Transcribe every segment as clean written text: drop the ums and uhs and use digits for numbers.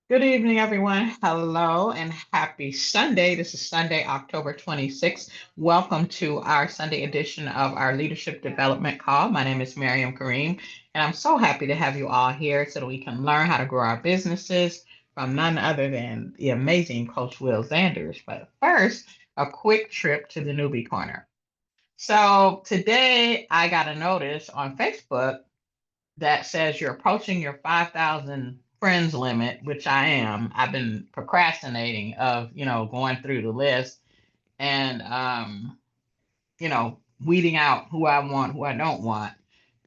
Good evening, everyone. Hello and happy Sunday. This is Sunday, October 26th. Welcome to our Sunday edition of our Leadership Development Call. My name is Miriam Kareem, and I'm so happy to have you all here so that we can learn how to grow our businesses from none other than the amazing Coach Will Zanders. But first, a quick trip to the newbie corner. So today I got a notice on Facebook that says you're approaching your 5,000 friends limit, which I am. I've been procrastinating of, going through the list and, weeding out who I want, who I don't want.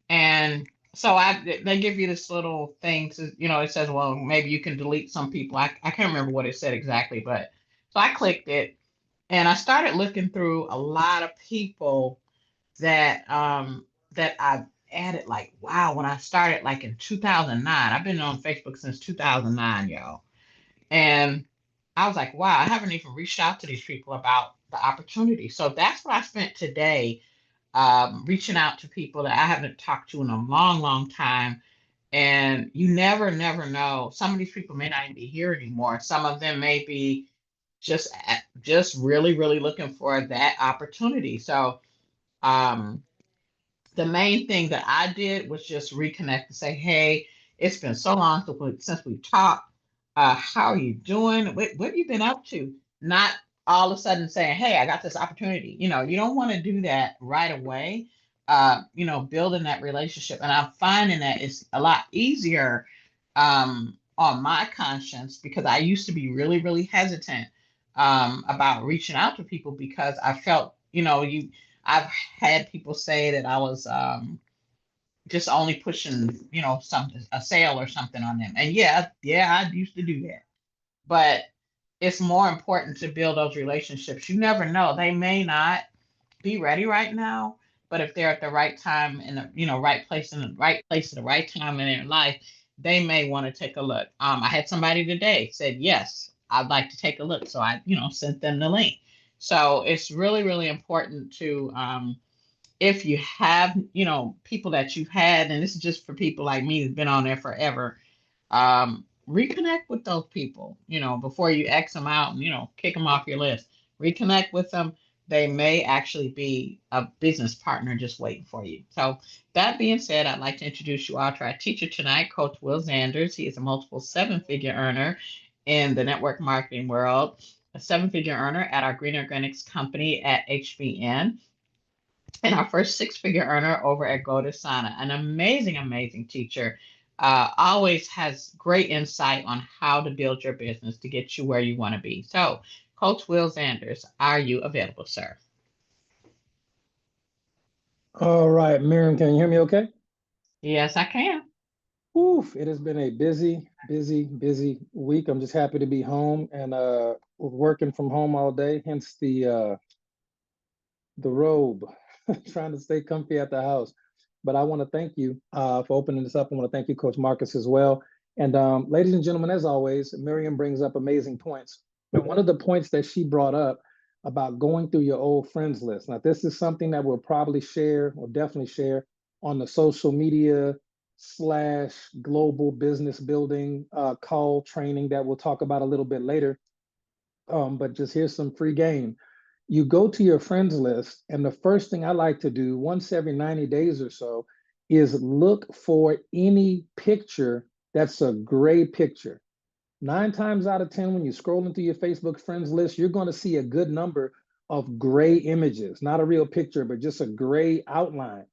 And so they give you this little thing to, it says, well, maybe you can delete some people. I can't remember what it said exactly, but so I clicked it and I started looking through a lot of people that I've added. Like, wow, when I started like in 2009. I've been on Facebook since 2009, y'all. And I was like, wow, I haven't even reached out to these people about the opportunity. So that's what I spent today, reaching out to people that I haven't talked to in a long, long time. And you never know. Some of these people may not even be here anymore. Some of them may be just really, really looking for that opportunity. So um, the main thing that I did was just reconnect and say, hey, it's been so long since we talked. How are you doing? What have you been up to? Not all of a sudden saying, hey, I got this opportunity. You don't want to do that right away. Building that relationship. And I'm finding that it's a lot easier on my conscience because I used to be really, really hesitant about reaching out to people because I felt, I've had people say that I was just only pushing, something, a sale or something on them. And yeah, I used to do that. But it's more important to build those relationships. You never know. They may not be ready right now, but if they're at the right time in the, right place in the right place at the right time in their life, they may want to take a look. I had somebody today said, yes, I'd like to take a look. So I, sent them the link. So it's really, really important to if you have, people that you've had, and this is just for people like me who've been on there forever, reconnect with those people, before you X them out and, kick them off your list. Reconnect with them. They may actually be a business partner just waiting for you. So, that being said, I'd like to introduce you all to our teacher tonight, Coach Will Zanders. He is a multiple seven-figure earner in the network marketing world, a seven-figure earner at our Green Organics company at HBN, and our first six-figure earner over at Go to Sana. An amazing, amazing teacher. Always has great insight on how to build your business to get you where you want to be. So, Coach Will Zanders, are you available, sir? All right, Miriam, can you hear me okay? Yes, I can. Oof, it has been a busy week. I'm just happy to be home and working from home all day, hence the robe, trying to stay comfy at the house. But I want to thank you for opening this up. I want to thank you, Coach Marcus, as well. And ladies and gentlemen, as always, Miriam brings up amazing points. And one of the points that she brought up about going through your old friends list. Now, this is something that we'll probably share or definitely share on the social media slash global business building call training that we'll talk about a little bit later. But just here's some free game. You go to your friends list, and the first thing I like to do once every 90 days or so is look for any picture that's a gray picture. 9 times out of 10, when you're scrolling through your Facebook friends list, you're going to see a good number of gray images, not a real picture, but just a gray outline.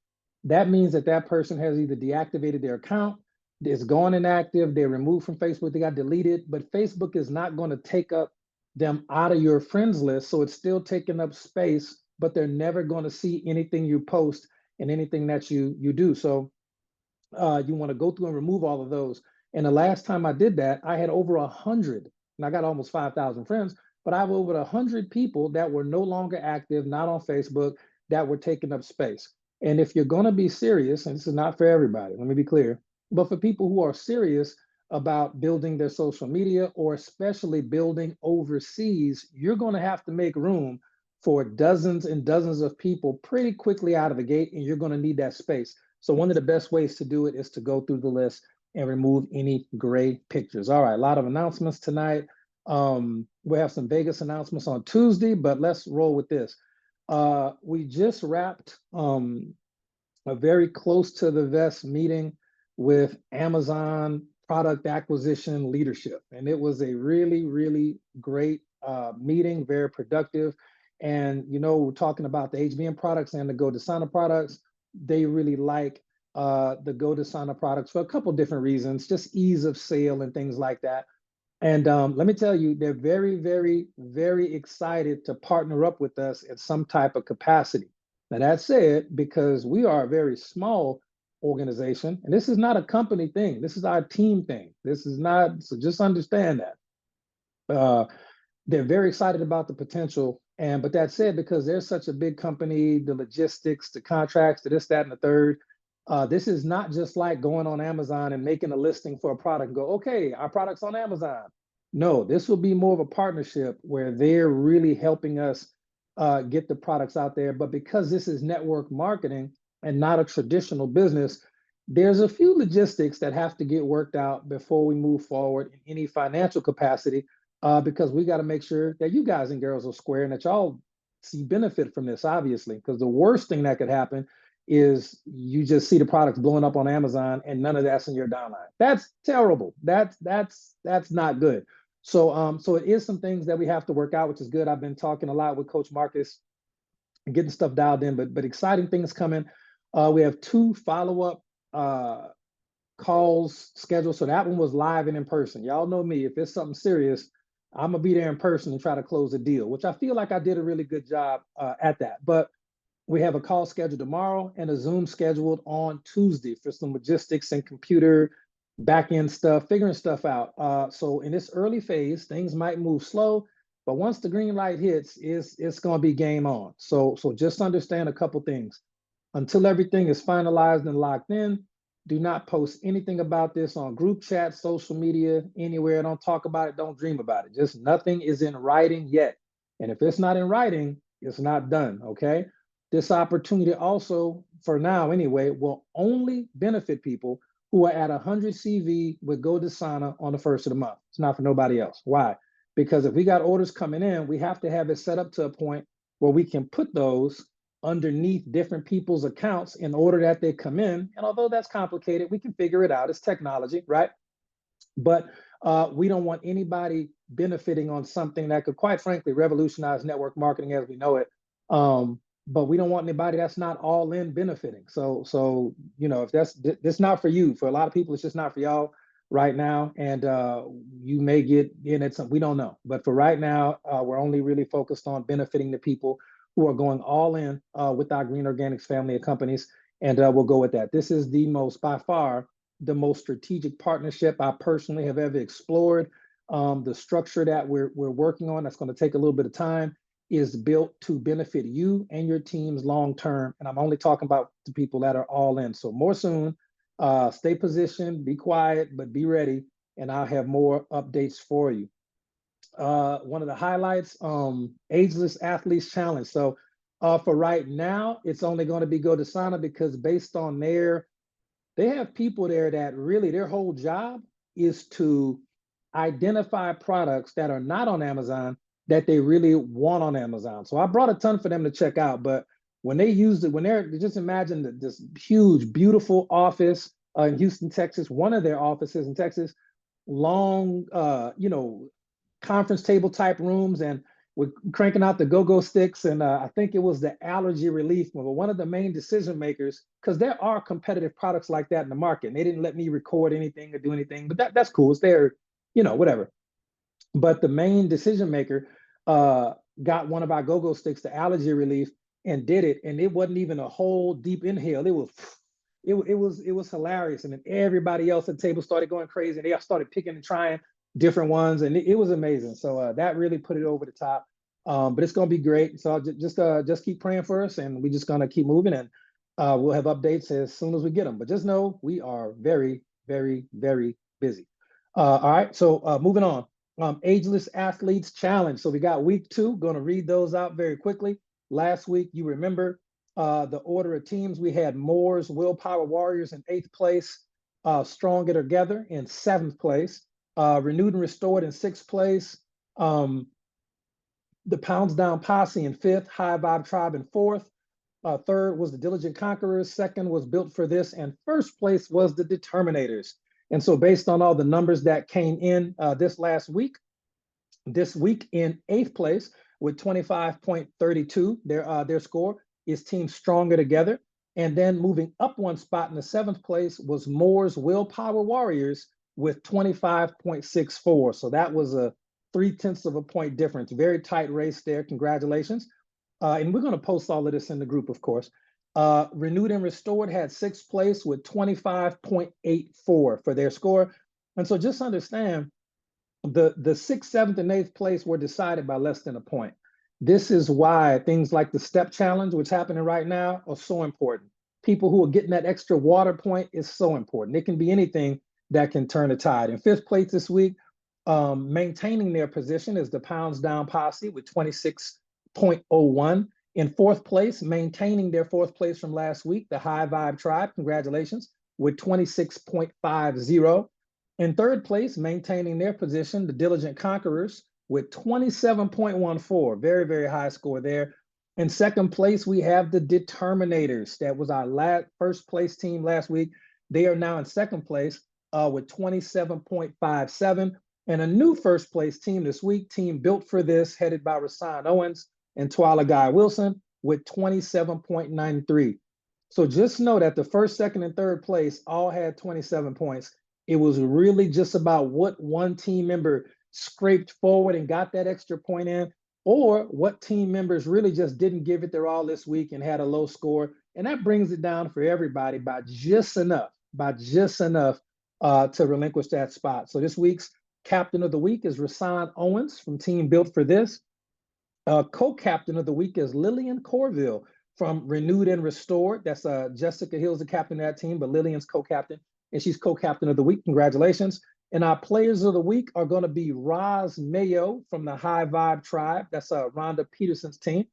That means that that person has either deactivated their account, it's gone inactive, they're removed from Facebook, they got deleted, but Facebook is not going to take up them out of your friends list. So it's still taking up space, but they're never going to see anything you post and anything that you do. So you want to go through and remove all of those. And the last time I did that, I had over 100, and I got almost 5,000 friends, but I have over 100 people that were no longer active, not on Facebook, that were taking up space. And if you're going to be serious, and this is not for everybody, let me be clear, but for people who are serious about building their social media or especially building overseas, you're going to have to make room for dozens and dozens of people pretty quickly out of the gate, and you're going to need that space. So one of the best ways to do it is to go through the list and remove any gray pictures. All right, a lot of announcements tonight. We have some Vegas announcements on Tuesday, but let's roll with this. We just wrapped a very close to the vest meeting with Amazon product acquisition leadership. And it was a really, really great meeting, very productive. And, we're talking about the HBM products and the Go Desana products. They really like the Go Desana products for a couple different reasons, just ease of sale and things like that. And let me tell you, they're very, very, very excited to partner up with us in some type of capacity. Now, that said, because we are a very small organization, and this is not a company thing, this is our team thing. This is not, so just understand that. Uh, they're very excited about the potential. And but that said, because they're such a big company, the logistics, the contracts, the this, that, and the third, this is not just like going on Amazon and making a listing for a product and go, okay, our product's on Amazon. No, this will be more of a partnership where they're really helping us get the products out there. But because this is network marketing and not a traditional business, there's a few logistics that have to get worked out before we move forward in any financial capacity, because we got to make sure that you guys and girls are square and that y'all see benefit from this, obviously, because the worst thing that could happen is you just see the products blowing up on Amazon and none of that's in your downline. That's terrible. That's not good. So it is some things that we have to work out, which is good. I've been talking a lot with Coach Marcus and getting stuff dialed in, but exciting things coming. We have two follow-up calls scheduled. So that one was live and in person. Y'all know me. If it's something serious, I'm gonna be there in person and try to close a deal, which I feel like I did a really good job at that. But we have a call scheduled tomorrow and a Zoom scheduled on Tuesday for some logistics and computer back end stuff, figuring stuff out. So in this early phase, things might move slow, but once the green light hits, it's going to be game on. So just understand a couple things. Until everything is finalized and locked in, do not post anything about this on group chat, social media, anywhere. Don't talk about it. Don't dream about it. Just nothing is in writing yet. And if it's not in writing, it's not done. Okay. This opportunity also, for now anyway, will only benefit people who are at 100 CV with Go Desana on the first of the month. It's not for nobody else. Why? Because if we got orders coming in, we have to have it set up to a point where we can put those underneath different people's accounts in order that they come in. And although that's complicated, we can figure it out. It's technology, right? But we don't want anybody benefiting on something that could, quite frankly, revolutionize network marketing as we know it. But we don't want anybody that's not all in benefiting. So if that's not for you, for a lot of people, it's just not for y'all right now. And you may get in it. We don't know. But for right now, we're only really focused on benefiting the people who are going all in with our Green Organics family of companies. And we'll go with that. This is by far, the most strategic partnership I personally have ever explored. The structure that we're working on, that's going to take a little bit of time, is built to benefit you and your teams long term. And I'm only talking about the people that are all in. So more soon. Stay positioned, be quiet, but be ready. And I'll have more updates for you. One of the highlights, Ageless Athletes Challenge. So for right now, it's only going to be Go Desana because based on they have people there that really their whole job is to identify products that are not on Amazon that they really want on Amazon. So I brought a ton for them to check out, but when they used it, when they're just imagine this huge, beautiful office in Houston, Texas, one of their offices in Texas, long, conference table type rooms, and we're cranking out the go-go sticks. And I think it was the allergy relief one, but one of the main decision makers, because there are competitive products like that in the market. And they didn't let me record anything or do anything, but that's cool. It's their, whatever. But the main decision maker got one of our go-go sticks, the allergy relief, and did it. And it wasn't even a whole deep inhale. It was hilarious. And then everybody else at the table started going crazy, and they all started picking and trying different ones, and it was amazing. So that really put it over the top. But it's going to be great. So just keep praying for us, and we're just going to keep moving, and we'll have updates as soon as we get them. But just know we are very, very, very busy. All right. So moving on. Ageless Athletes Challenge. So we got week 2. Going to read those out very quickly. Last week, you remember the order of teams. We had Moore's Willpower Warriors in 8th place. Stronger Together in 7th place. Renewed and Restored in 6th place. Um, the Pounds Down Posse in 5th. High Vibe Tribe in 4th. Third was the Diligent Conquerors. Second was Built for This. And first place was the Determinators. And so based on all the numbers that came in this week in 8th place with 25.32, their score is Team Stronger Together. And then moving up one spot in the 7th place was Moore's Willpower Warriors with 25.64. So that was a 0.3 of a point difference. Very tight race there. Congratulations. And we're going to post all of this in the group, of course. Renewed and Restored had 6th place with 25.84 for their score. And so just understand the 6th, 7th, and 8th place were decided by less than a point. This is why things like the step challenge, which is happening right now, are so important. People who are getting that extra water point is so important. It can be anything that can turn the tide. In 5th place this week, maintaining their position is the Pounds Down Posse with 26.01. In 4th place, maintaining their 4th place from last week, the High Vibe Tribe, congratulations, with 26.50. In 3rd place, maintaining their position, the Diligent Conquerors with 27.14. Very, very high score there. In 2nd place, we have the Determinators. That was our first place team last week. They are now in 2nd place with 27.57. And a new first place team this week, Team Built for This, headed by Rasan Owens and Twila Guy Wilson with 27.93. So just know that the 1st, 2nd, and 3rd place all had 27 points. It was really just about what one team member scraped forward and got that extra point in, or what team members really just didn't give it their all this week and had a low score. And that brings it down for everybody by just enough, to relinquish that spot. So this week's Captain of the Week is Rasan Owens from Team Built for This. Co-captain of the week is Lillian Corville from Renewed and Restored. That's Jessica Hill's the captain of that team, but Lillian's co-captain, and she's co-captain of the week. Congratulations. And our players of the week are going to be Roz Mayo from the High Vibe Tribe. That's Rhonda Peterson's team.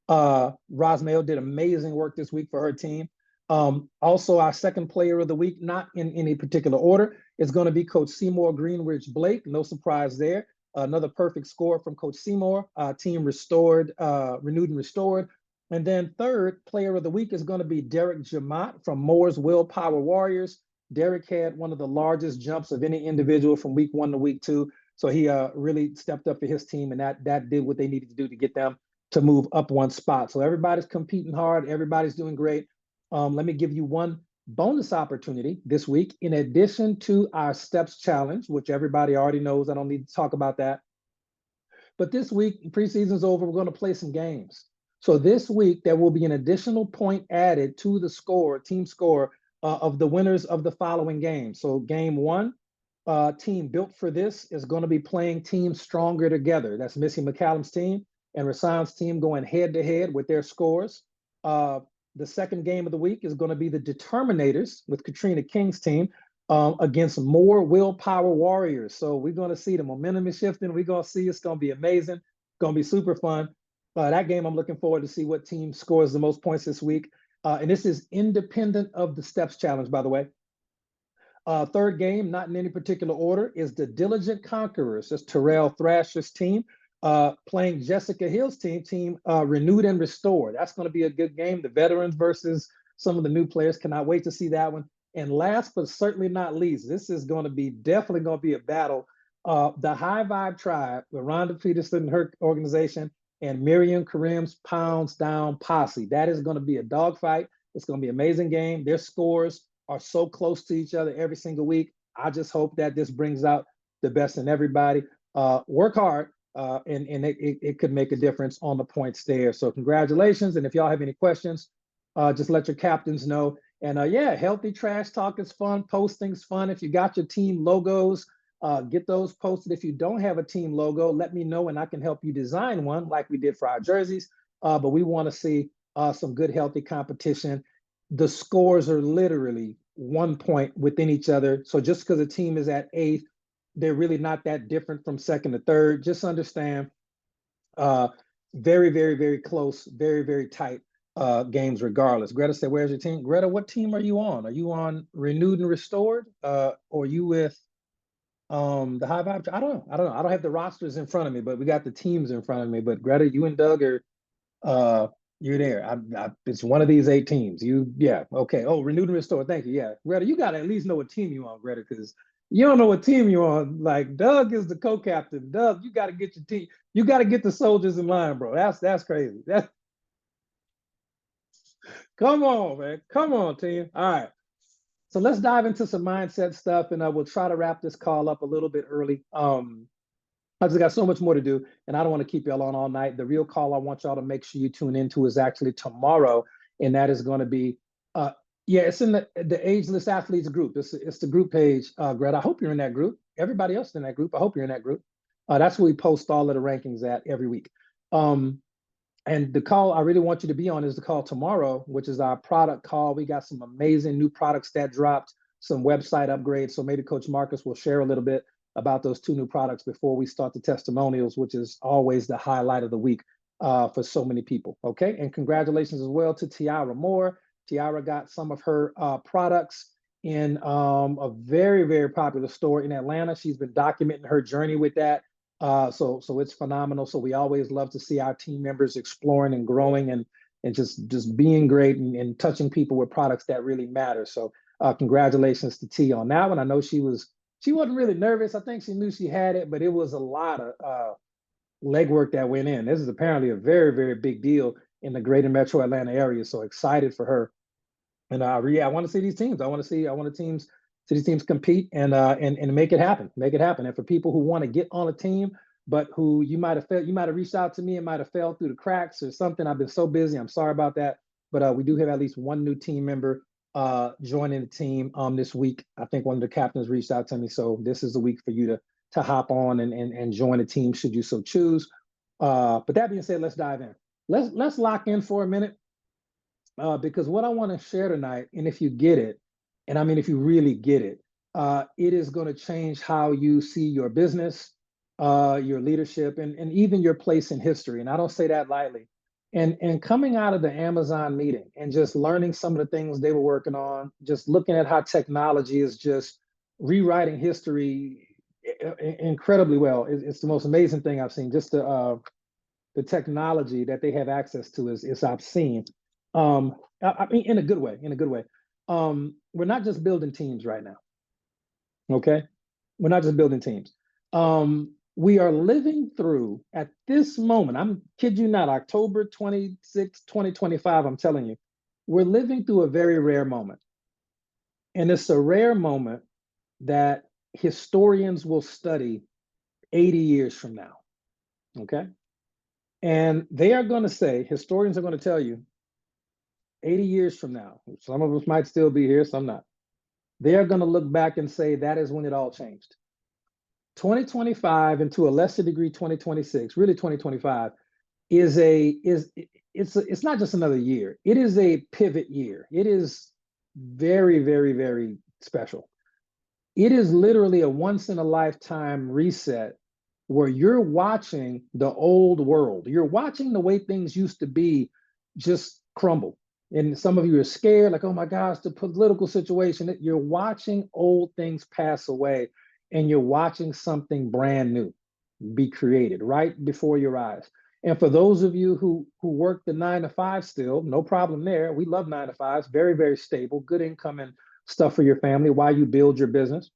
Roz Mayo did amazing work this week for her team. Also, our second player of the week, not in any particular order, is going to be Coach Seymour Greenridge Blake. No surprise there. Another perfect score from Coach Seymour, team restored, renewed and restored. And then third player of the week is going to be Derek Jamot from Moore's Willpower Warriors. Derek had one of the largest jumps of any individual from week 1 to week 2. So he really stepped up for his team, and that did what they needed to do to get them to move up one spot. So everybody's competing hard. Everybody's doing great. Let me give you one bonus opportunity this week. In addition to our steps challenge, which everybody already knows, I don't need to talk about that. But this week, preseason's over, we're going to play some games. So this week, there will be an additional point added to the score, team score, of the winners of the following games. So game 1, Team Built for This is going to be playing Team Stronger Together. That's Missy McCallum's team and Rasan's team going head-to-head with their scores. The second game of the week is going to be the Determinators with Katrina King's team against more Willpower Warriors. So we're going to see the momentum is shifting. We're going to see it's going to be amazing. It's going to be super fun. That game, I'm looking forward to see what team scores the most points this week. And this is independent of the steps challenge, by the way. Third game, not in any particular order, is the Diligent Conquerors. That's Terrell Thrasher's team playing Jessica Hill's team, Renewed and Restored. That's going to be a good game. The veterans versus some of the new players. Cannot wait to see that one. And last but certainly not least, this is going to be definitely going to be a battle. The High Vibe Tribe with Rhonda Peterson and her organization and Miriam Karim's Pounds Down Posse. That is going to be a dogfight. It's going to be an amazing game. Their scores are so close to each other every single week. I just hope that this brings out the best in everybody. Work hard, and it could make a difference on the points there. So congratulations. And if y'all have any questions, just let your captains know. And yeah, healthy trash talk is fun. Posting's fun. If you got your team logos, get those posted. If you don't have a team logo, let me know and I can help you design one like we did for our jerseys. But we want to see some good, healthy competition. The scores are literally 1 point within each other. So just because a team is at 8th, they're really not that different from 2nd to 3rd. Just understand, very, very, very close, very, very tight. games regardless. Greta said, "Where's your team?" Greta, what team are you on? Are you on Renewed and Restored? Or are you with the High Vibe? I don't know. I don't have the rosters in front of me, but we got the teams in front of me. But Greta, you and Doug are uh you're there. It's one of these 8 teams. Yeah, okay. Oh, Renewed and Restored. Thank you. Yeah, Greta, you got to at least know what team you on, Greta, because you don't know what team you're on. Like Doug is the co-captain. Doug, you got to get your team. You got to get the soldiers in line, bro. That's crazy. That's come on, man. Come on, team. All right. So let's dive into some mindset stuff, and we'll try to wrap this call up a little bit early. I just got so much more to do, and I don't want to keep y'all on all night. The real call I want y'all to make sure you tune into is actually tomorrow, and that is going to be, yeah, it's in the Ageless Athletes group. It's the group page, Greta. I hope you're in that group. Everybody else in that group, I hope you're in that group. That's where we post all of the rankings at every week. And the call I really want you to be on is the call tomorrow, which is our product call. We got some amazing new products that dropped, some website upgrades. So maybe Coach Marcus will share a little bit about those 2 new products before we start the testimonials, which is always the highlight of the week for so many people. Okay. And congratulations as well to Tiara Moore. Tiara got some of her products in a very, very popular store in Atlanta. She's been documenting her journey with that. So it's phenomenal. So we always love to see our team members exploring and growing and just being great and touching people with products that really matter. So congratulations to T on that one. I know she wasn't really nervous. I think she knew she had it, but it was a lot of legwork that went in. This is apparently a very, very big deal in the greater metro Atlanta area. So excited for her. And yeah, I want to see these teams. I want the teams see these teams compete and make it happen. Make it happen. And for people who want to get on a team, but who you might have reached out to me and might have fell through the cracks or something. I've been so busy. I'm sorry about that. But we do have at least one new team member joining the team this week. I think one of the captains reached out to me. So this is the week for you to hop on and join the team should you so choose. But that being said, let's dive in. Let's lock in for a minute because what I want to share tonight, and if you get it, and I mean, if you really get it, it is going to change how you see your business, your leadership, and even your place in history. And I don't say that lightly. And coming out of the Amazon meeting and just learning some of the things they were working on, just looking at how technology is just rewriting history incredibly well. It's the most amazing thing I've seen. Just the technology that they have access to is obscene. I mean, in a good way, in a good way. We're not just building teams right now. Okay. We're not just building teams. We are living through at this moment, I'm kid you not, October 26, 2025, I'm telling you, we're living through a very rare moment. And it's a rare moment that historians will study 80 years from now. Okay. And they are going to say, historians are going to tell you, 80 years from now, some of us might still be here, some not. They are going to look back and say that is when it all changed. 2025 and to a lesser degree 2026, really 2025 it's not just another year. It is a pivot year. It is very, very, very special. It is literally a once in a lifetime reset where you're watching the old world. You're watching the way things used to be just crumble. And some of you are scared, like, oh my gosh, the political situation. You're watching old things pass away and you're watching something brand new be created right before your eyes. And for those of you who work the 9 to 5 still, no problem there. We love 9 to 5s, very, very stable, good income and stuff for your family while you build your business.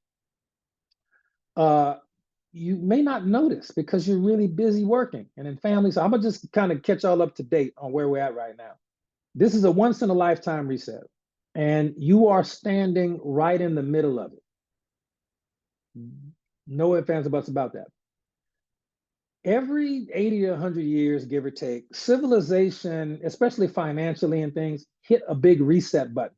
You may not notice because you're really busy working and in family. So I'm gonna just kind of catch all up to date on where we're at right now. This is a once in a lifetime reset, and you are standing right in the middle of it. No ifs, ands, or buts about that. Every 80 to 100 years, give or take, civilization, especially financially and things, hit a big reset button.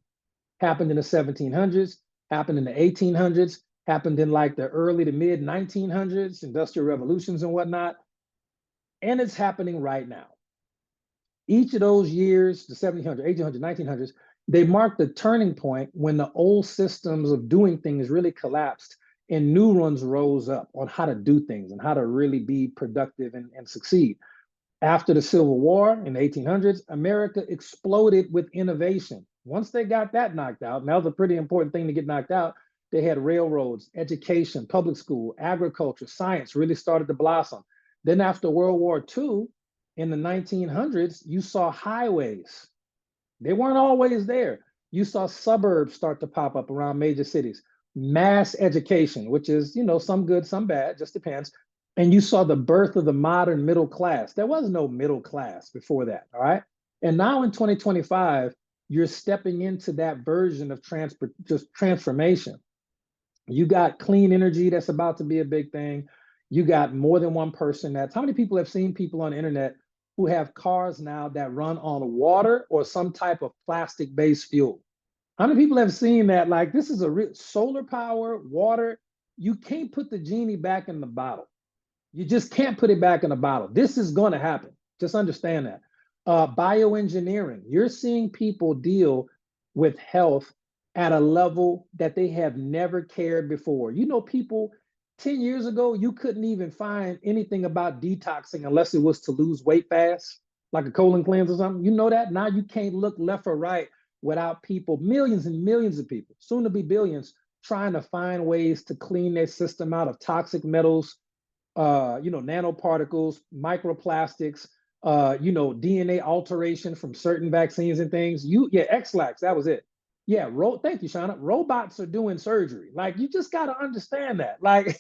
Happened in the 1700s, happened in the 1800s, happened in like the early to mid 1900s, industrial revolutions and whatnot. And it's happening right now. Each of those years, the 1700s, 1800s, 1900s, they marked the turning point when the old systems of doing things really collapsed and new ones rose up on how to do things and how to really be productive and succeed. After the Civil War in the 1800s, America exploded with innovation. Once they got that knocked out, and that was a pretty important thing to get knocked out, they had railroads, education, public school, agriculture, science really started to blossom. Then after World War II, in the 1900s, you saw highways. They weren't always there. You saw suburbs start to pop up around major cities, mass education, which is, some good, some bad, just depends. And you saw the birth of the modern middle class. There was no middle class before that, all right? And now in 2025, you're stepping into that version of just transformation. You got clean energy that's about to be a big thing. You got more than one person how many people have seen people on the internet who have cars now that run on water or some type of plastic-based fuel? How many people have seen that? Like, this is a real solar power, water. You can't put the genie back in the bottle. You just can't put it back in the bottle. This is going to happen. Just understand that. Bioengineering, you're seeing people deal with health at a level that they have never cared before. People 10 years ago, you couldn't even find anything about detoxing unless it was to lose weight fast, like a colon cleanse or something. You know that? Now you can't look left or right without people, millions and millions of people, soon to be billions, trying to find ways to clean their system out of toxic metals, nanoparticles, microplastics, DNA alteration from certain vaccines and things. XLax, that was it. Yeah, thank you, Shauna. Robots are doing surgery. Like, you just got to understand that. Like,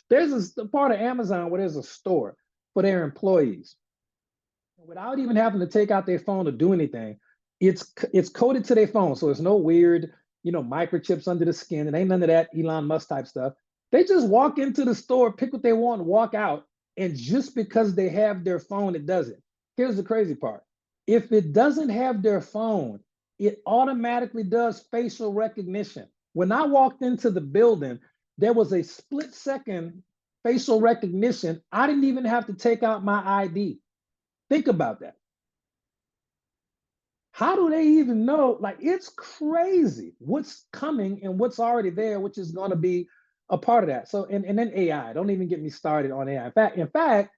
there's a part of Amazon where there's a store for their employees. Without even having to take out their phone to do anything, it's coded to their phone. So it's no weird, microchips under the skin. It ain't none of that Elon Musk type stuff. They just walk into the store, pick what they want, and walk out. And just because they have their phone, it does it. Here's the crazy part. If it doesn't have their phone, it automatically does facial recognition. When I walked into the building, there was a split second facial recognition. I didn't even have to take out my ID. Think about that. How do they even know? Like, it's crazy what's coming and what's already there, which is going to be a part of that. So, and then AI. Don't even get me started on AI. In fact,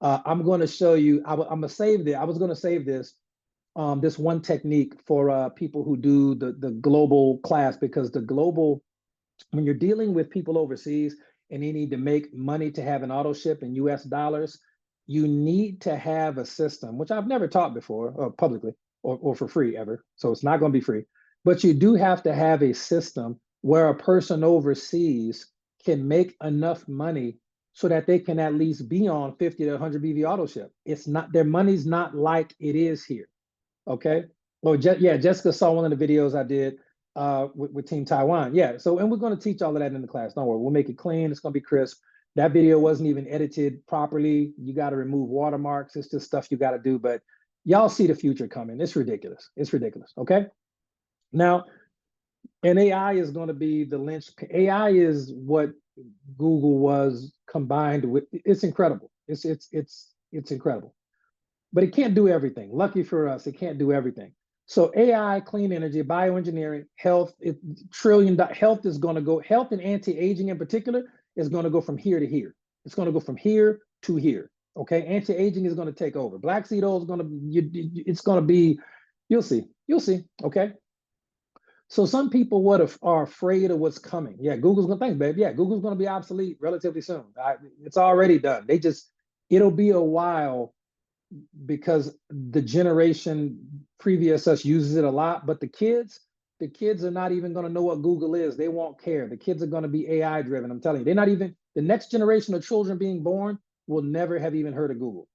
I'm going to show you. I'm gonna save this. I was going to save this one technique for people who do the global class, because the global, when you're dealing with people overseas and they need to make money to have an auto ship in US dollars, you need to have a system, which I've never taught before, or publicly, or for free ever. So it's not going to be free. But you do have to have a system where a person overseas can make enough money so that they can at least be on 50 to 100 BV auto ship. It's not, their money's not like it is here. Okay. Well, yeah, Jessica saw one of the videos I did with Team Taiwan. Yeah. So, and we're going to teach all of that in the class. Don't worry. We'll make it clean. It's going to be crisp. That video wasn't even edited properly. You got to remove watermarks. It's just stuff you got to do. But y'all see the future coming. It's ridiculous. It's ridiculous. Okay. Now, and AI is going to be the linchpin. AI is what Google was combined with. It's incredible. It's incredible. But it can't do everything. Lucky for us, it can't do everything. So AI, clean energy, bioengineering, health, health is going to go, health and anti-aging in particular is going to go from here to here. It's going to go from here to here. Okay, anti-aging is going to take over. Black seed oil is going to, it's going to be, you'll see. Okay. So some people are afraid of what's coming. Yeah, Google's going to, thanks, babe. Yeah, Google's going to be obsolete relatively soon. It's already done. It'll be a while because the generation previous us uses it a lot, but the kids are not even going to know what Google is. They won't care. The kids are going to be AI driven. I'm telling you, they're not even, the next generation of children being born will never have even heard of Google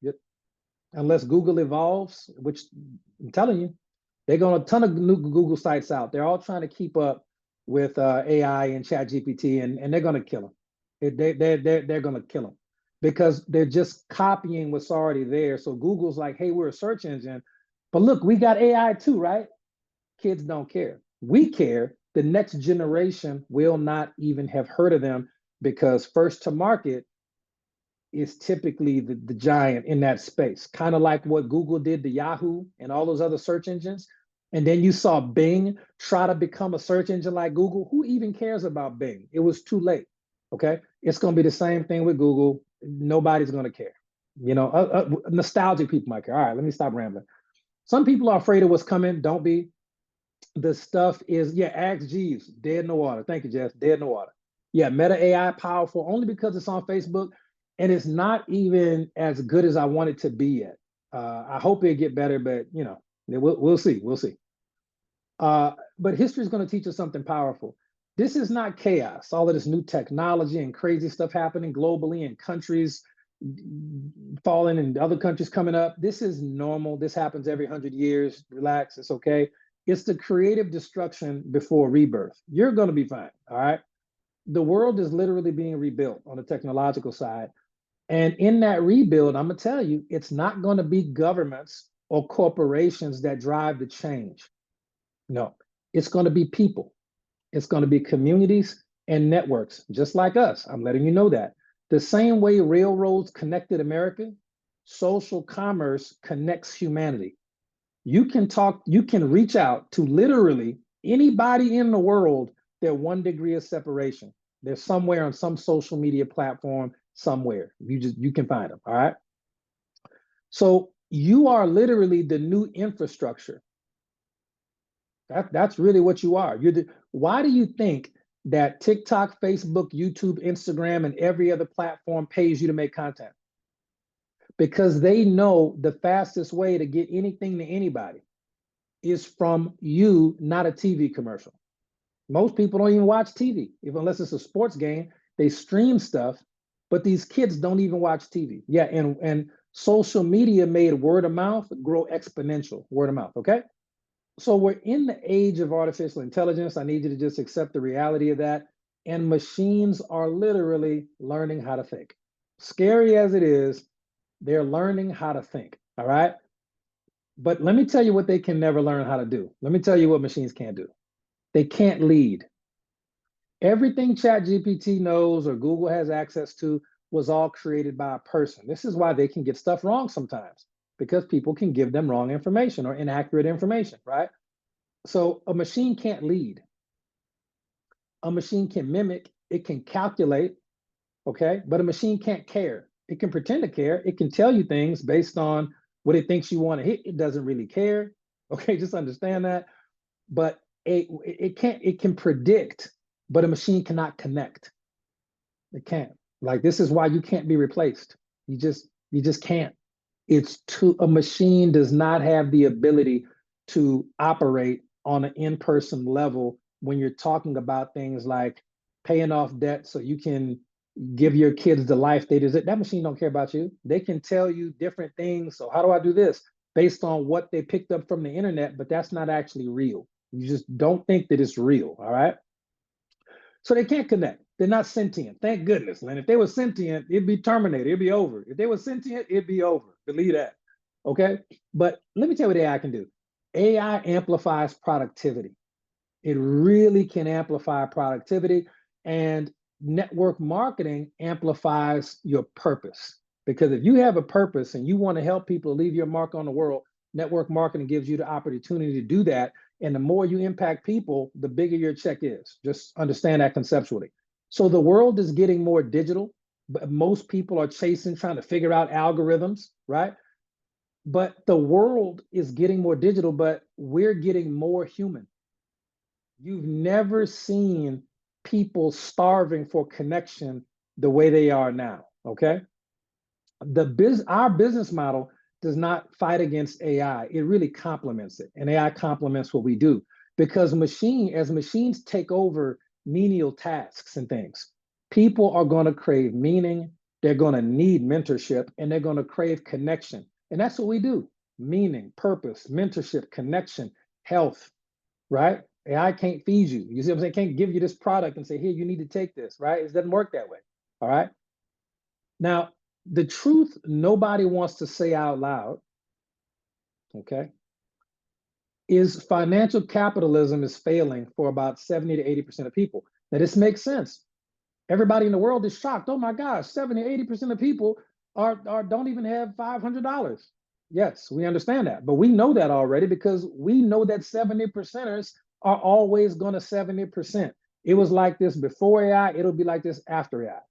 unless Google evolves, which I'm telling you, they're going to ton of new Google sites out. They're all trying to keep up with AI and Chat GPT, and they're going to kill them. They're going to kill them because they're just copying what's already there. So Google's like, hey, we're a search engine, but look, we got AI too, right? Kids don't care. We care. The next generation will not even have heard of them because first to market is typically the giant in that space, kind of like what Google did to Yahoo and all those other search engines. And then you saw Bing try to become a search engine like Google. Who even cares about Bing? It was too late. Okay. It's going to be the same thing with Google. Nobody's going to care. Nostalgic people might care. All right, let me stop rambling. Some people are afraid of what's coming. Don't be. The stuff is, yeah, ask Jeeves, dead in the water. Thank you, Jess, dead in the water. Yeah, Meta AI powerful only because it's on Facebook, and it's not even as good as I want it to be yet. I hope it get better, but we'll see. We'll see. But history is going to teach us something powerful. This is not chaos. All of this new technology and crazy stuff happening globally and countries falling and other countries coming up. This is normal. This happens every 100 years. Relax. It's okay. It's the creative destruction before rebirth. You're going to be fine. All right. The world is literally being rebuilt on the technological side. And in that rebuild, I'm going to tell you, it's not going to be governments or corporations that drive the change. No, it's going to be people. It's going to be communities and networks, just like us. I'm letting you know that. The same way railroads connected America, social commerce connects humanity. You can reach out to literally anybody in the world. They're 1 degree of separation. They're somewhere on some social media platform, somewhere. You can find them. All right. So you are literally the new infrastructure. That's really what you are. Why do you think that TikTok, Facebook, YouTube, Instagram, and every other platform pays you to make content? Because they know the fastest way to get anything to anybody is from you, not a TV commercial. Most people don't even watch TV, unless it's a sports game. They stream stuff, but these kids don't even watch TV. Yeah, and social media made word of mouth grow exponential. Word of mouth, okay? So we're in the age of artificial intelligence. I need you to just accept the reality of that. And machines are literally learning how to think. Scary as it is, they're learning how to think. All right. But let me tell you what they can never learn how to do. Let me tell you what machines can't do. They can't lead. Everything ChatGPT knows or Google has access to was all created by a person. This is why they can get stuff wrong sometimes, because people can give them wrong information or inaccurate information, right? So a machine can't lead. A machine can mimic, it can calculate, okay? But a machine can't care. It can pretend to care. It can tell you things based on what it thinks you want to hit. It doesn't really care. Okay, just understand that. But it can predict, but a machine cannot connect. It can't. Like, this is why you can't be replaced. You just can't. It's too A machine does not have the ability to operate on an in-person level when you're talking about things like paying off debt so you can give your kids the life they deserve. That machine don't care about you. They can tell you different things. So how do I do this? Based on what they picked up from the internet, but that's not actually real. You just don't think that it's real. All right. So they can't connect. They're not sentient. Thank goodness, Lynn. If they were sentient, it'd be terminated. It'd be over. If they were sentient, it'd be over. Believe that. Okay. But let me tell you what AI can do. AI amplifies productivity. It really can amplify productivity. And network marketing amplifies your purpose. Because if you have a purpose and you want to help people leave your mark on the world, network marketing gives you the opportunity to do that. And the more you impact people, the bigger your check is. Just understand that conceptually. So the world is getting more digital, but most people are chasing, trying to figure out algorithms, right? But the world is getting more digital, but we're getting more human. You've never seen people starving for connection the way they are now. Okay. Our business model does not fight against AI. It really complements it. And AI complements what we do because as machines take over menial tasks and things, people are going to crave meaning. They're going to need mentorship and they're going to crave connection. And that's what we do: meaning, purpose, mentorship, connection, health, right? AI can't feed you. You see what I'm saying? Can't give you this product and say, here, you need to take this, right? It doesn't work that way. All right. Now, the truth nobody wants to say out loud, okay, is financial capitalism is failing for about 70 to 80% of people. Now, this makes sense. Everybody in the world is shocked. Oh my gosh, 70, 80% of people are don't even have $500. Yes, we understand that. But we know that already because we know that 70 percenters are always going to 70%. It was like this before AI, it'll be like this after AI.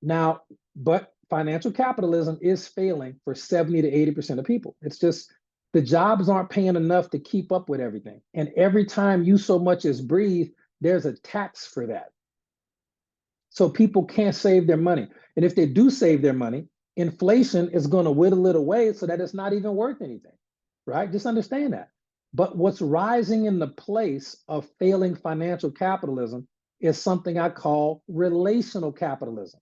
Now, but financial capitalism is failing for 70 to 80% of people. It's just the jobs aren't paying enough to keep up with everything. And every time you so much as breathe, there's a tax for that. So people can't save their money. And if they do save their money, inflation is going to whittle it away so that it's not even worth anything, right? Just understand that. But what's rising in the place of failing financial capitalism is something I call relational capitalism.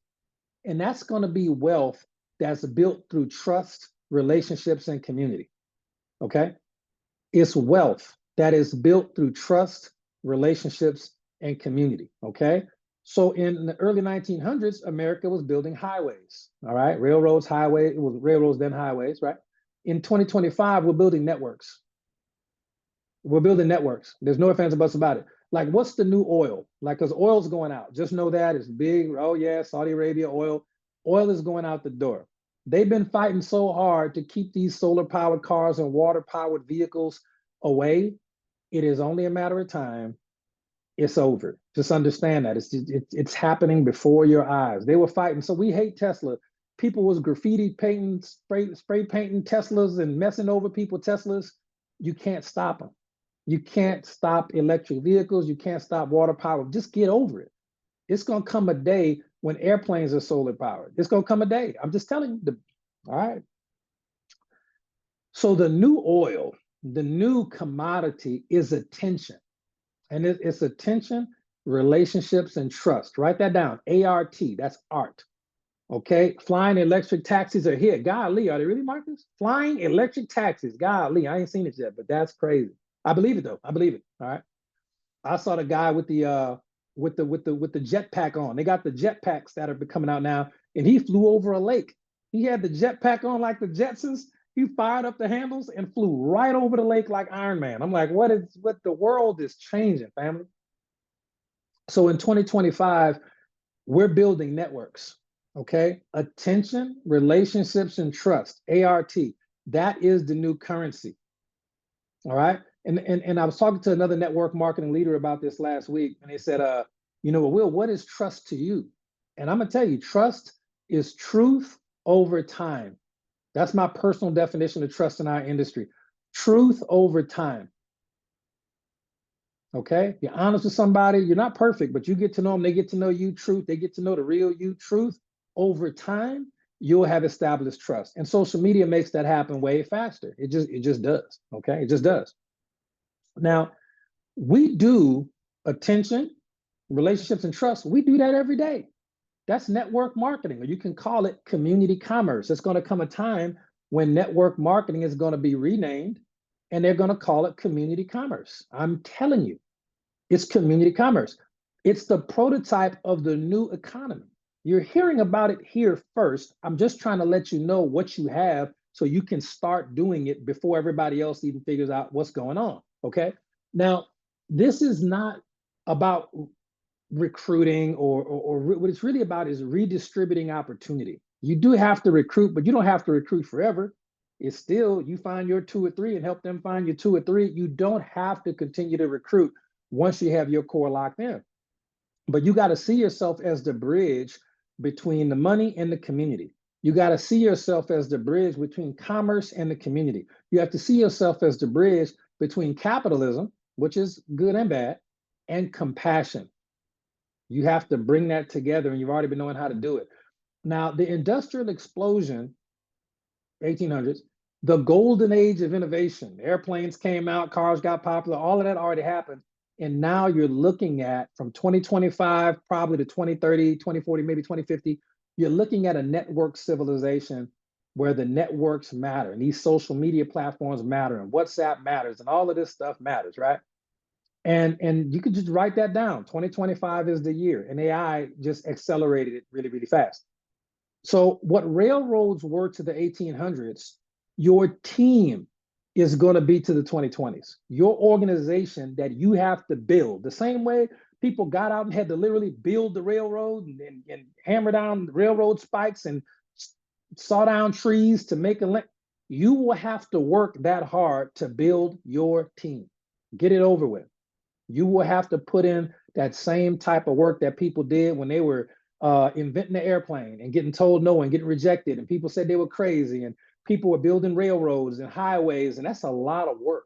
And that's going to be wealth that's built through trust, relationships, and community. Okay. It's wealth that is built through trust, relationships, and community. Okay. So in the early 1900s, America was building highways. All right. Railroads, highways, it was railroads, then highways, right? In 2025, we're building networks. We're building networks. There's no ifs, ands, or buts about it. Like, what's the new oil? Like, because oil's going out. Just know that it's big. Oh, yeah, Saudi Arabia oil. Oil is going out the door. They've been fighting so hard to keep these solar powered cars and water powered vehicles away. It is only a matter of time. It's over. Just understand that it's happening before your eyes. They were fighting. So we hate Tesla. People was graffiti painting, spray painting Teslas and messing over people Teslas. You can't stop them. You can't stop electric vehicles. You can't stop water power. Just get over it. It's going to come a day when airplanes are solar powered. It's going to come a day. I'm just telling you. All right. So the new oil, the new commodity is attention. And it's attention, relationships, and trust. Write that down. A.R.T. That's art. Okay. Flying electric taxis are here. Golly, are they really, Marcus? Flying electric taxis. Golly, I ain't seen it yet, but that's crazy. I believe it though. I believe it. All right. I saw the guy with the jetpack on. They got the jetpacks that are coming out now, and he flew over a lake. He had the jetpack on like the Jetsons. He fired up the handles and flew right over the lake like Iron Man. I'm like, what the world is changing, family. So in 2025, we're building networks. Okay. Attention, relationships, and trust. A.R.T. That is the new currency. All right. And I was talking to another network marketing leader about this last week, and they said, Will, what is trust to you? And I'm gonna tell you, trust is truth over time. That's my personal definition of trust in our industry. Truth over time. Okay. You're honest with somebody, you're not perfect, but you get to know them, they get to know you, truth, they get to know the real you, truth. Over time, you'll have established trust. And social media makes that happen way faster. It just does. Okay. It just does. Now, we do attention, relationships, and trust. We do that every day. That's network marketing, or you can call it community commerce. It's going to come a time when network marketing is going to be renamed and they're going to call it community commerce. I'm telling you, it's community commerce. It's the prototype of the new economy. You're hearing about it here first. I'm just trying to let you know what you have so you can start doing it before everybody else even figures out what's going on. Okay. Now, this is not about recruiting or what it's really about is redistributing opportunity. You do have to recruit, but you don't have to recruit forever. It's still you find your two or three and help them find your two or three. You don't have to continue to recruit once you have your core locked in. But you got to see yourself as the bridge between the money and the community. You got to see yourself as the bridge between commerce and the community. You have to see yourself as the bridge between capitalism, which is good and bad, and compassion. You have to bring that together, and you've already been knowing how to do it. Now, the industrial explosion, 1800s, the golden age of innovation, airplanes came out, cars got popular, all of that already happened. And now you're looking at from 2025, probably to 2030, 2040, maybe 2050, you're looking at a network civilization where the networks matter and these social media platforms matter and WhatsApp matters and all of this stuff matters, right? And you could just write that down. 2025 is the year, and AI just accelerated it really, really fast. So what railroads were to the 1800s, your team is going to be to the 2020s. Your organization that you have to build the same way people got out and had to literally build the railroad and hammer down railroad spikes and saw down trees to make a link. You will have to work that hard to build your team. Get it over with. You will have to put in that same type of work that people did when they were inventing the airplane and getting told no and getting rejected, and people said they were crazy, and people were building railroads and highways, and that's a lot of work.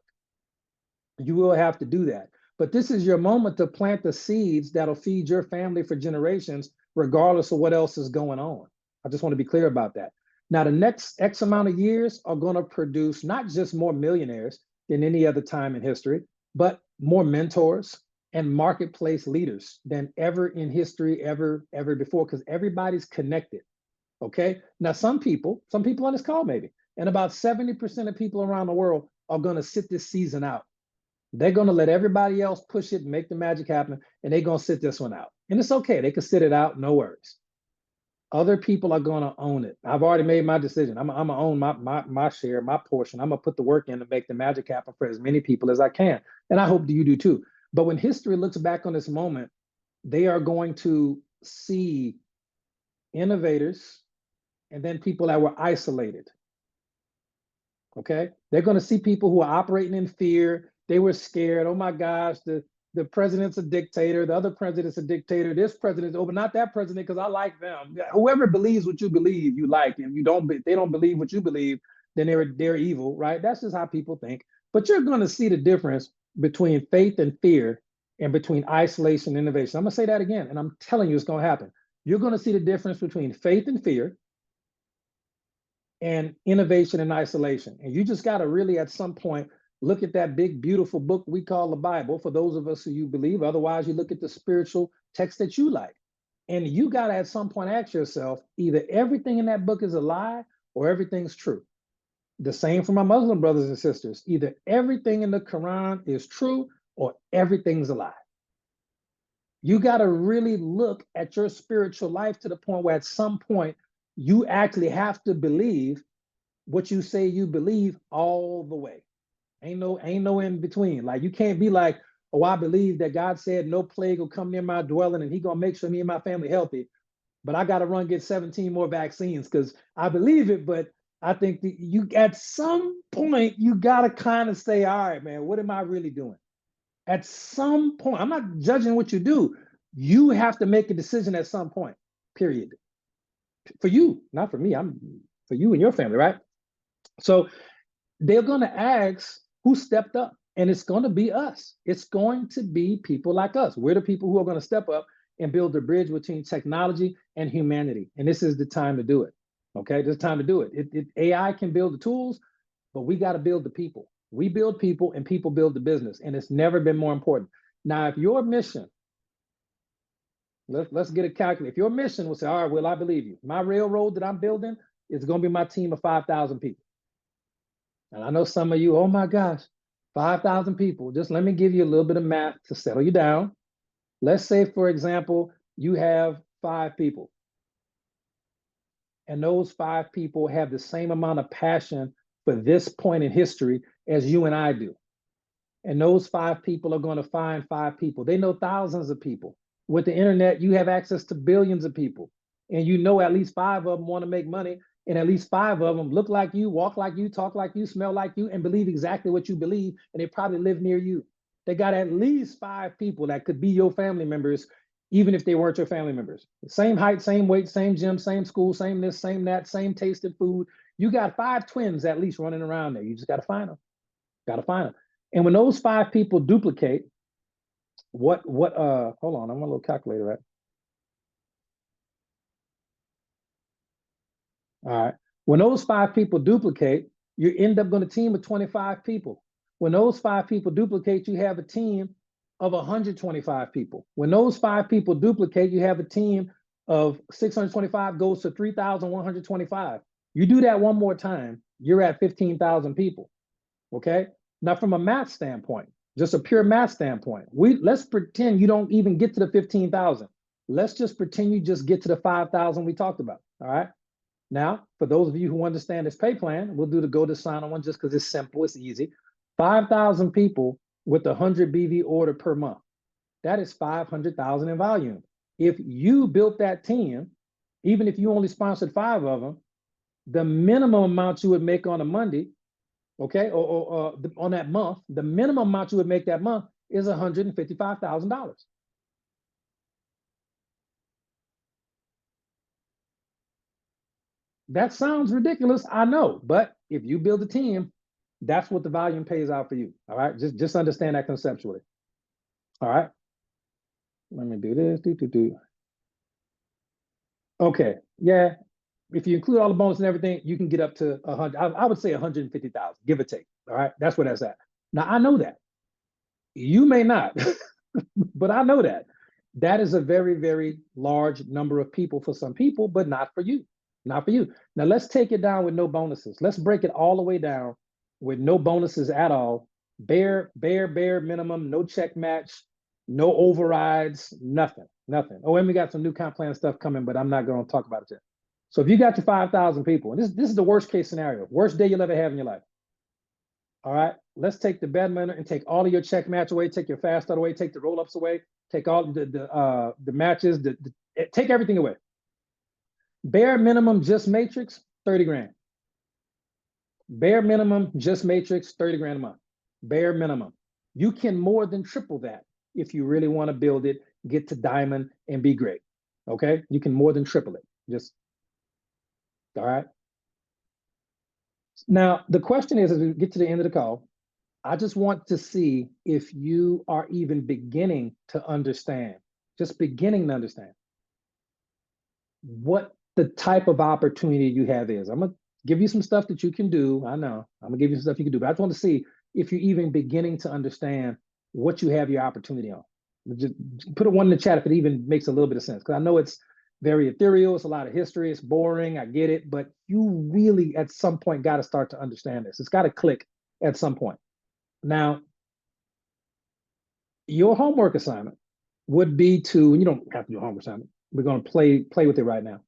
You will have to do that. But this is your moment to plant the seeds that'll feed your family for generations, regardless of what else is going on. I just want to be clear about that. Now, the next X amount of years are going to produce not just more millionaires than any other time in history, but more mentors and marketplace leaders than ever in history, ever before, because everybody's connected. Okay. Now, some people on this call, maybe, and about 70% of people around the world are going to sit this season out. They're going to let everybody else push it and make the magic happen, and they're going to sit this one out. And it's okay. They can sit it out, no worries. Other people are going to own it. I've already made my decision. I'm going to own my share, my portion. I'm going to put the work in to make the magic happen for as many people as I can. And I hope that you do too. But when history looks back on this moment, they are going to see innovators and then people that were isolated. Okay. They're going to see people who are operating in fear. They were scared. Oh my gosh, the president's a dictator. The other president's a dictator. This president's over, not that president, because I like them. Whoever believes what you believe, you like. And you don't, they don't believe what you believe, then they're evil, right? That's just how people think. But you're going to see the difference between faith and fear and between isolation and innovation. I'm going to say that again, and I'm telling you it's going to happen. You're going to see the difference between faith and fear and innovation and isolation. And you just got to really, at some point, look at that big, beautiful book we call the Bible, for those of us who you believe. Otherwise, you look at the spiritual text that you like. And you got to, at some point, ask yourself, either everything in that book is a lie or everything's true. The same for my Muslim brothers and sisters. Either everything in the Quran is true or everything's a lie. You got to really look at your spiritual life to the point where at some point you actually have to believe what you say you believe all the way. Ain't no in between. Like, you can't be like, oh, I believe that God said no plague will come near my dwelling and he gonna make sure me and my family healthy, but I gotta run get 17 more vaccines because I believe it. But I think that you, at some point, you gotta kind of say, all right, man, what am I really doing? At some point, I'm not judging what you do. You have to make a decision at some point, period. For you, not for me. I'm for you and your family, right? So they're going to ask who stepped up, and it's going to be us. It's going to be people like us. We're the people who are going to step up and build the bridge between technology and humanity. And this is the time to do it. Okay, this is the time to do it. AI can build the tools, but we got to build the people. We build people and people build the business. And it's never been more important. Now, if your mission, let's get a calculator. If your mission will say, all right, well, I believe you. My railroad that I'm building is going to be my team of 5,000 people. And I know some of you, oh my gosh, 5,000 people. Just let me give you a little bit of math to settle you down. Let's say, for example, you have 5 people, and those 5 people have the same amount of passion for this point in history as you and I do. And those 5 people are going to find 5 people. They know thousands of people. With the internet, you have access to billions of people. And you know at least 5 of them want to make money. And at least 5 of them look like you, walk like you, talk like you, smell like you, and believe exactly what you believe. And they probably live near you. They got at least 5 people that could be your family members, even if they weren't your family members. Same height, same weight, same gym, same school, same this, same that, same tasted food. You got 5 twins at least running around there. You just got to find them. Got to find them. And when those 5 people duplicate, hold on, I'm a little calculator, right? All right. When those 5 people duplicate, you end up going to team of 25 people. When those 5 people duplicate, you have a team of 125 people. When those 5 people duplicate, you have a team of 625 goes to 3,125. You do that one more time, you're at 15,000 people. Okay. Now, from a math standpoint, just a pure math standpoint, let's pretend you don't even get to the 15,000. Let's just pretend you just get to the 5,000 we talked about. All right. Now, for those of you who understand this pay plan, we'll do the go to sign on one just because it's simple, it's easy. 5,000 people with 100 BV order per month. That is 500,000 in volume. If you built that team, even if you only sponsored 5 of them, the minimum amount you would make on a Monday, okay, or on that month, the minimum amount you would make that month is $155,000. That sounds ridiculous, I know, but if you build a team, that's what the volume pays out for you. All right, just understand that conceptually. All right, let me do this. Do. Okay, yeah. If you include all the bonus and everything, you can get up to 100. I would say 150,000, give or take. All right, that's where that's at. Now I know that you may not, but I know that that is a very, very large number of people for some people, but not for you. Not for you. Now let's take it down with no bonuses. Let's break it all the way down with no bonuses at all. Bare minimum, no check match, no overrides, nothing, nothing. Oh, and we got some new comp plan stuff coming, but I'm not going to talk about it yet. So if you got your 5,000 people, and this is the worst case scenario, worst day you'll ever have in your life. All right, let's take the badminton and take all of your check match away, take your fast start away, take the roll ups away, take all the matches, take everything away. Bare minimum, just matrix, 30 grand. Bare minimum, just matrix, 30 grand a month. Bare minimum. You can more than triple that if you really want to build it, get to diamond, and be great. Okay, you can more than triple it. Just all right. Now the question is, as we get to the end of the call, I just want to see if you are even beginning to understand, just beginning to understand what the type of opportunity you have is. I'm going to give you some stuff that you can do. I know I'm going to give you some stuff you can do, but I just want to see if you're even beginning to understand what you have your opportunity on. Just put a one in the chat if it even makes a little bit of sense, because I know it's very ethereal. It's a lot of history. It's boring. I get it. But you really, at some point, got to start to understand this. It's got to click at some point. Now, your homework assignment would be to, and you don't have to do a homework assignment. We're going to play with it right now.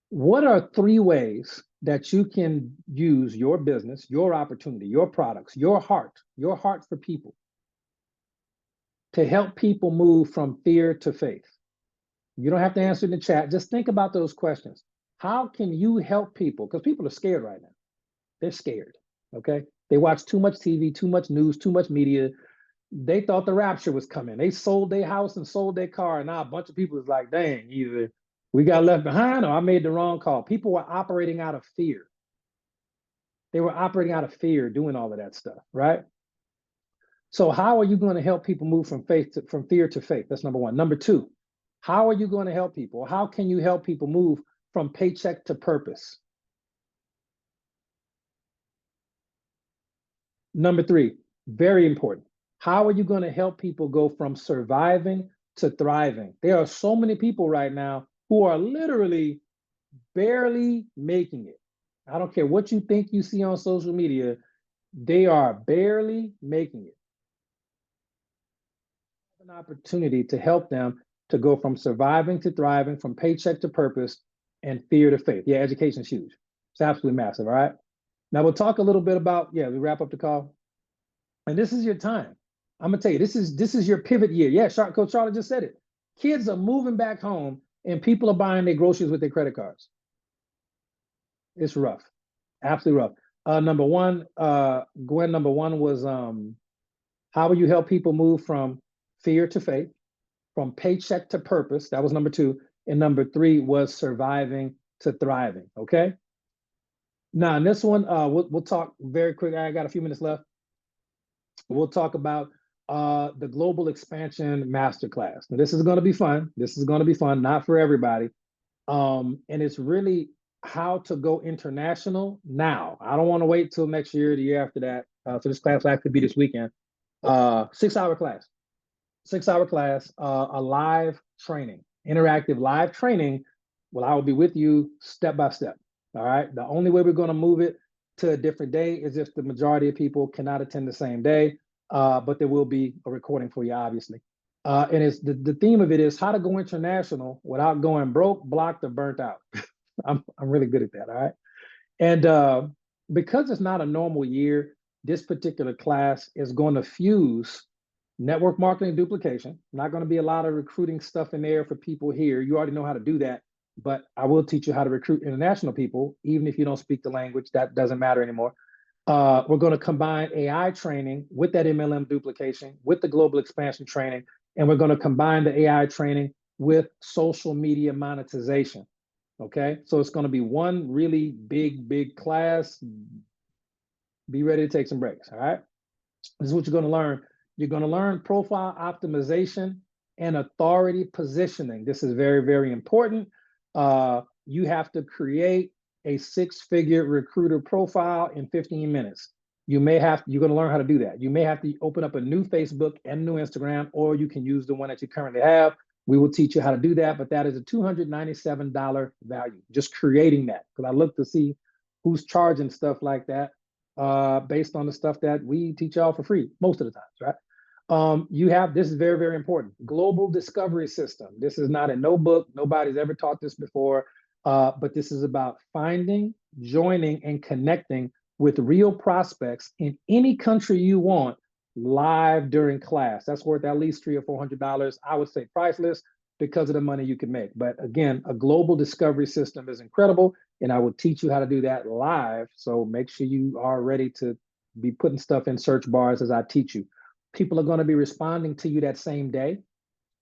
What are 3 ways that you can use your business, your opportunity, your products, your heart for people to help people move from fear to faith? You don't have to answer in the chat. Just think about those questions. How can you help people? Because people are scared right now. They're scared. Okay. They watch too much TV, too much news, too much media. They thought the rapture was coming. They sold their house and sold their car. And now a bunch of people is like, dang, either we got left behind or I made the wrong call. People were operating out of fear. They were operating out of fear doing all of that stuff, right? So how are you going to help people move from from fear to faith? That's number 1. Number 2, how are you going to help people? How can you help people move from paycheck to purpose? Number 3, very important. How are you going to help people go from surviving to thriving? There are so many people right now who are literally barely making it. I don't care what you think you see on social media, they are barely making it. An opportunity to help them to go from surviving to thriving, from paycheck to purpose, and fear to faith. Yeah, education is huge. It's absolutely massive. All right. Now we'll talk a little bit about, we wrap up the call. And this is your time. I'm gonna tell you, this is your pivot year. Yeah, Coach Charlotte just said it. Kids are moving back home and people are buying their groceries with their credit cards. It's rough. Absolutely rough. Number 1, Gwen, number 1 was how will you help people move from fear to faith, from paycheck to purpose? That was number 2. And number 3 was surviving to thriving. Okay. Now, in this one, we'll talk very quick. I got a few minutes left. We'll talk about the Global Expansion Masterclass. Now, this is going to be fun. This is going to be fun, not for everybody. And it's really how to go international now. I don't want to wait till next year, the year after that. So this class could be this weekend. 6-hour class. 6-hour class, a live training, interactive live training. Well, I will be with you step by step. All right. The only way we're going to move it to a different day is if the majority of people cannot attend the same day. But there will be a recording for you, obviously. And it's the theme of it is how to go international without going broke, blocked, or burnt out. I'm really good at that. All right. And because it's not a normal year, this particular class is going to fuse network marketing duplication. Not going to be a lot of recruiting stuff in there for people here. You already know how to do that, but I will teach you how to recruit international people, even if you don't speak the language. That doesn't matter anymore. We're going to combine AI training with that MLM duplication, with the global expansion training, and we're going to combine the AI training with social media monetization. Okay, so it's going to be one really big class. Be ready to take some breaks. All right, this is what you're going to learn. You're going to learn profile optimization and authority positioning. This is very important. You have to create a 6-figure recruiter profile in 15 minutes. You're going to learn how to do that. You may have to open up a new Facebook and new Instagram, or you can use the one that you currently have. We will teach you how to do that, but that is a $297 value, just creating that. Because I look to see who's charging stuff like that based on the stuff that we teach y'all for free most of the times, right? You have, this is very important, global discovery system. This is not a notebook. Nobody's ever taught this before, but this is about finding, joining, and connecting with real prospects in any country you want live during class. That's worth at least $300 or $400. I would say priceless because of the money you can make. But again, a global discovery system is incredible, and I will teach you how to do that live. So make sure you are ready to be putting stuff in search bars as I teach you. People are going to be responding to you that same day.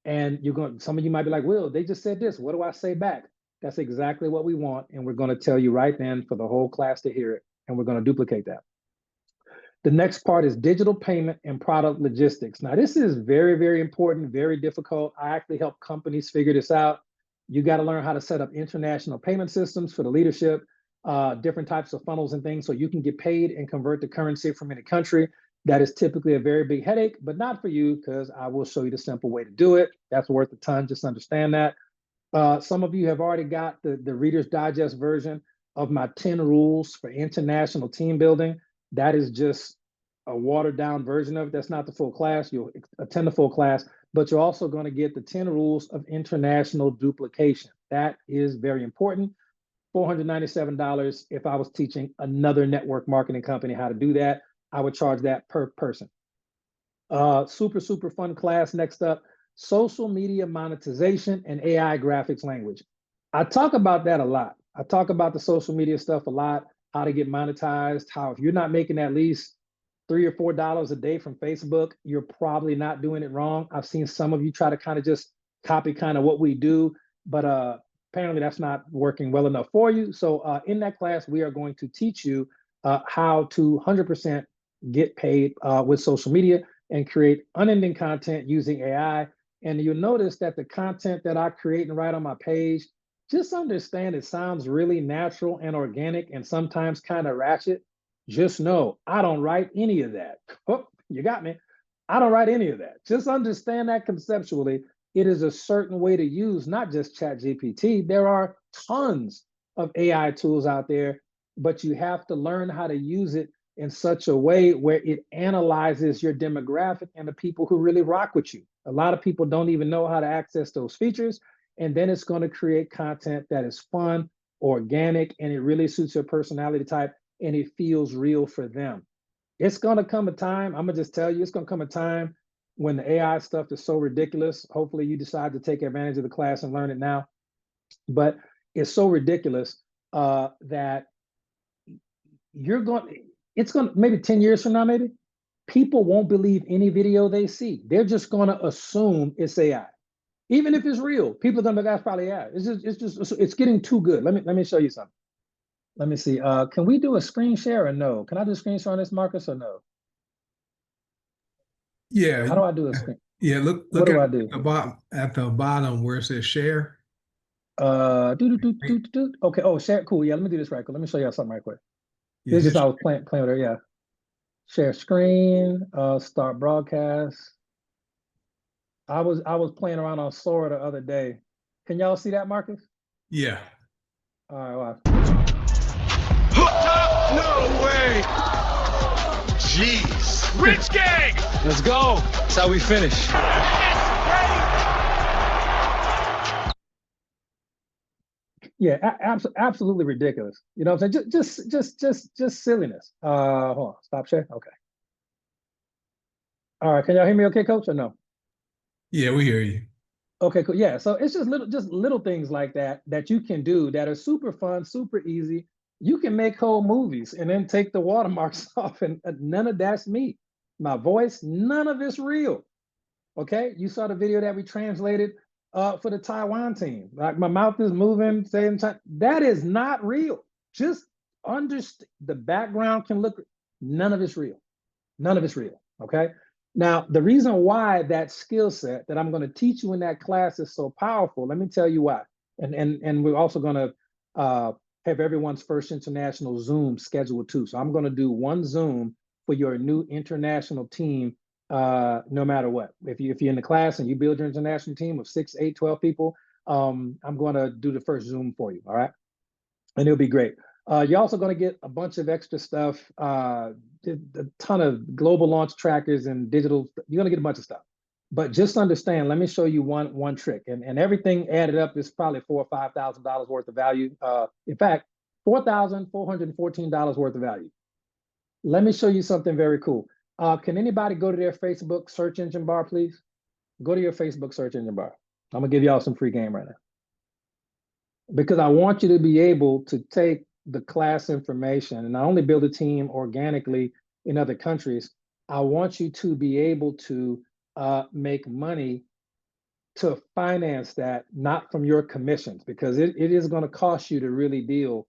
And some of you might be like, Will, they just said this. What do I say back? That's exactly what we want. And we're going to tell you right then for the whole class to hear it. And we're going to duplicate that. The next part is digital payment and product logistics. Now, this is very important, very difficult. I actually help companies figure this out. You got to learn how to set up international payment systems for the leadership, different types of funnels and things so you can get paid and convert the currency from any country. That is typically a very big headache, but not for you because I will show you the simple way to do it. That's worth a ton. Just understand that. Some of you have already got the Reader's Digest version of my 10 rules for international team building. That is just a watered down version of it. That's not the full class. You'll attend the full class, but you're also going to get the 10 rules of international duplication. That is very important. $497 if I was teaching another network marketing company how to do that. I would charge that per person. Super fun class. Next up, social media monetization and AI graphics language. I talk about that a lot. I talk about the social media stuff a lot, how to get monetized, how if you're not making at least $3 or $4 a day from Facebook, you're probably not doing it wrong. I've seen some of you try to kind of just copy kind of what we do, but apparently that's not working well enough for you. So in that class, we are going to teach you how to 100% get paid with social media and create unending content using AI. And you'll notice that the content that I create and write on my page, just understand it sounds really natural and organic and sometimes kind of ratchet. Just know I don't write any of that. Oh, you got me. I don't write any of that. Just understand that conceptually. It is a certain way to use not just ChatGPT. There are tons of AI tools out there, but you have to learn how to use it in such a way where it analyzes your demographic and the people who really rock with you. A lot of people don't even know how to access those features. And then it's going to create content that is fun, organic, and it really suits your personality type and it feels real for them. It's going to come a time, I'm going to just tell you, it's going to come a time when the AI stuff is so ridiculous. Hopefully you decide to take advantage of the class and learn it now. But it's so ridiculous that it's going to, maybe 10 years from now, maybe, people won't believe any video they see. They're just going to assume it's AI. Even if it's real, people are going to be like, that's probably AI. It's getting too good. Let me show you something. Let me see. Can we do a screen share or no? Can I do a screen share on this, Marcus, or no? Yeah, How do I do a screen? yeah. What Look do I do? at the bottom where it says share. Okay. Oh, share. Cool. Yeah. Let me do this right quick. Let me show y'all something right quick. Yeah, This is hit, how I was playing with her. Yeah. Share screen. Start broadcast. I was playing around on Sora the other day. Can y'all see that, Marcus? yeah. All right. Wow. No way! Jeez. Rich gang! Let's go. That's how we finish. Yeah, absolutely ridiculous. You know what I'm saying? Just silliness. Hold on. Stop share. Okay. All right. Can y'all hear me okay, coach, or no? Yeah, we hear you. Okay, cool. Yeah, so it's just little things like that that you can do that are super fun, super easy. You can make whole movies and then take the watermarks off, and none of that's me. My voice, none of it's real. Okay, you saw the video that we translated. for the Taiwan team. Like my mouth is moving, saying that is not real. Just understand the background can look, none of it's real. None of it's real. Okay. Now, the reason why that skill set that I'm going to teach you in that class is so powerful, let me tell you why. And we're also going to have everyone's first international Zoom scheduled too. So I'm going to do one Zoom for your new international team, no matter what. If you're in the class and you build your international team of 6, 8, 12 people, I'm going to do the first Zoom for you. All right. And it'll be great. You're also going to get a bunch of extra stuff, a ton of global launch trackers and digital. You're going to get a bunch of stuff. But just understand, let me show you one trick. And everything added up is probably $4,000 or $5,000 worth of value. In fact, $4,414 worth of value. Let me show you something very cool. Can anybody go to their Facebook search engine bar, please? Go to your Facebook search engine bar. I'm going to give y'all some free game right now, because I want you to be able to take the class information and not only build a team organically in other countries, I want you to be able to make money to finance that, not from your commissions, because it is going to cost you to really deal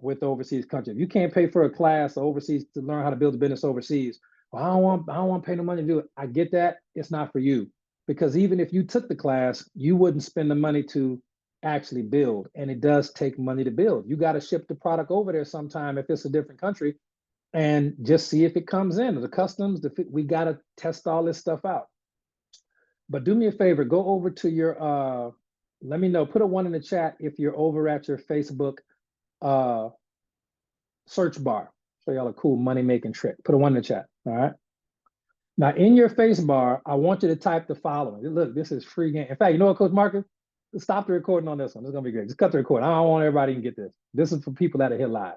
with overseas countries. If you can't pay for a class overseas to learn how to build a business overseas, well, I don't want to pay no money to do it. I get that. It's not for you, because even if you took the class, you wouldn't spend the money to actually build, and it does take money to build. You got to ship the product over there sometime if it's a different country, and just see if it comes in. The customs, we got to test all this stuff out. But do me a favor, go over to your, let me know, put a 1 in the chat if you're over at your Facebook search bar. Show y'all a cool money-making trick. Put a 1 in the chat, all right? Now, in your face bar, I want you to type the following. Look, this is free game. In fact, you know what, Coach Marcus? Stop the recording on this one. This is going to be great. Just cut the recording. I don't want everybody to get this. This is for people that are here live.